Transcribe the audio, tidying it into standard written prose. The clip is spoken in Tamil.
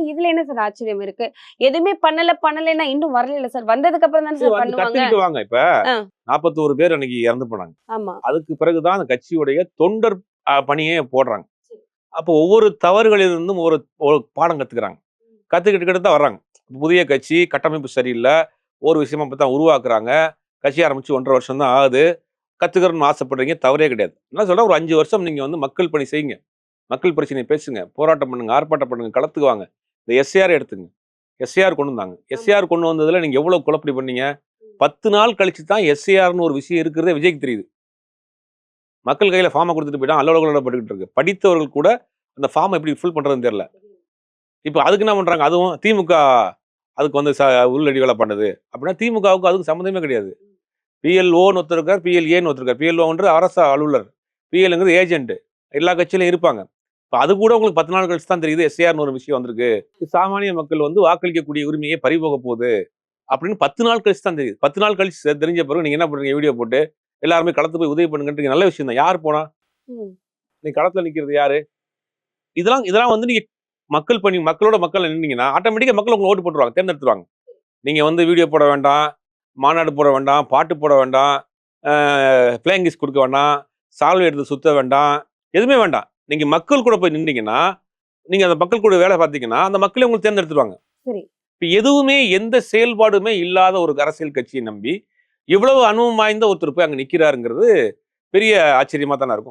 இதுல என்ன சார் ஆச்சரியம் இருக்கு? எதுவுமே பண்ணலைன்னா இன்னும் வரலைல்ல சார். வந்ததுக்கு அப்புறம் தானே சார் பண்ணுவாங்க. கத்துக்கிட்டு வாங்க. இப்ப ஆ. 41 பேர் அன்னைக்கு இறந்து போனாங்க. ஆமா. அதுக்கு பிறகுதான் அந்த கட்சியுடைய தொண்டர் பணியே போடுறாங்க. அப்போ ஒவ்வொரு தவறுகளிலிருந்தும் ஒரு பாடம் கத்துக்கிறாங்க. கத்துக்கிட்டு தான் வர்றாங்க. புதிய கட்சி, கட்டமைப்பு சரியில்லை, ஒரு விஷயமா இப்போ தான் உருவாக்குறாங்க. கட்சி ஆரம்பிச்சு 1.5 வருஷம் தான் ஆகுது. கத்துக்கிறோம்னு ஆசைப்படுறீங்க, தவறே கிடையாது. என்ன சொல்றேன், ஒரு 5 வருஷம் நீங்க வந்து மக்கள் பணி செய்யுங்க. மக்கள் பிரச்சனையை பேசுங்க, போராட்டம் பண்ணுங்க, ஆர்ப்பாட்டம் பண்ணுங்க, களத்துக்கு வாங்க. இந்த எஸ்ஏஆர் எடுத்துங்க. எஸ்ஏஆர் கொண்டு வந்தாங்க. எஸ்ஏஆர் கொண்டு வந்ததுல நீங்க எவ்வளவு குழப்படி பண்ணீங்க? 10 நாள் கழிச்சு தான் எஸ்ஏஆர்னு ஒரு விஷயம் இருக்கிறதே விஜய்க்கு தெரியுது. மக்கள் கையில ஃபார்மை கொடுத்துட்டு போயிட்டான், அல்லோல பட்டுக்கிட்டு இருக்கு. படித்தவர்கள் கூட அந்த ஃபார்மை எப்படி ஃபில் பண்றதுன்னு தெரியல. இப்போ அதுக்கு என்ன பண்றாங்க? அதுவும் திமுக அதுக்கு வந்து உள்ளடி வேலை பண்ணுது அப்படின்னா, திமுகவுக்கு அதுக்கு சம்மந்தமே கிடையாது. பிஎல்ஓன்னு ஒருத்தர் இருக்கார், பிஎல்ஏன்னு ஒருத்தர் இருக்கார். பிஎல்ஓன்றது அரசு அலுவலர், பிஎல்ங்கிறது ஏஜென்ட். எல்லா கட்சியிலும் இருப்பாங்க. இப்போ அது கூட உங்களுக்கு 10 நாள் கழிச்சு தான் தெரியுது எஸ்ஏஆர்னு ஒரு விஷயம் வந்திருக்கு. சாமானிய மக்கள் வந்து வாக்களிக்கக்கூடிய உரிமையை பறிபோக போகுது அப்படின்னு 10 நாள் கழிச்சு தான் தெரியுது. 10 நாள் கழிச்சு தெரிஞ்ச பிறகு நீங்க என்ன பண்றீங்க? வீடியோ போட்டு எல்லாருமே களத்து போய் உதவி பண்ணுங்கன்றீங்க. நல்ல விஷயம் தான். யார் போனா? நீ களத்துல நிக்கிறது யாரு? இதெல்லாம் வந்து நீங்க மக்கள் பணி, மக்களோட மக்கள் நின்னீங்கன்னா ஆட்டோமேட்டிக்கா மக்கள் உங்களை ஓட்டு போட்டுருவாங்க, தேர்ந்தெடுத்துருவாங்க. நீங்க வந்து வீடியோ போட வேண்டாம், மாநாடு போட வேண்டாம், பாட்டு போட வேண்டாம், பிளேயிங் கிஸ் கொடுக்க வேண்டாம், சால்வை எடுத்து சுத்த வேண்டாம், எதுவுமே வேண்டாம். நீங்க மக்கள் கூட போய் நின்றீங்கன்னா, நீங்க அந்த மக்கள் கூட வேலை பார்த்தீங்கன்னா அந்த மக்களே உங்களுக்கு தேர்ந்தெடுத்துருவாங்க. சரி. இப்போ எதுவுமே எந்த செயல்பாடுமே இல்லாத ஒரு அரசியல் கட்சியை நம்பி இவ்வளவு அனுபவம் வாய்ந்த ஒருத்தர் போய் அங்க நிக்கிறாருங்கிறது பெரிய ஆச்சரியமா தானே இருக்கும்.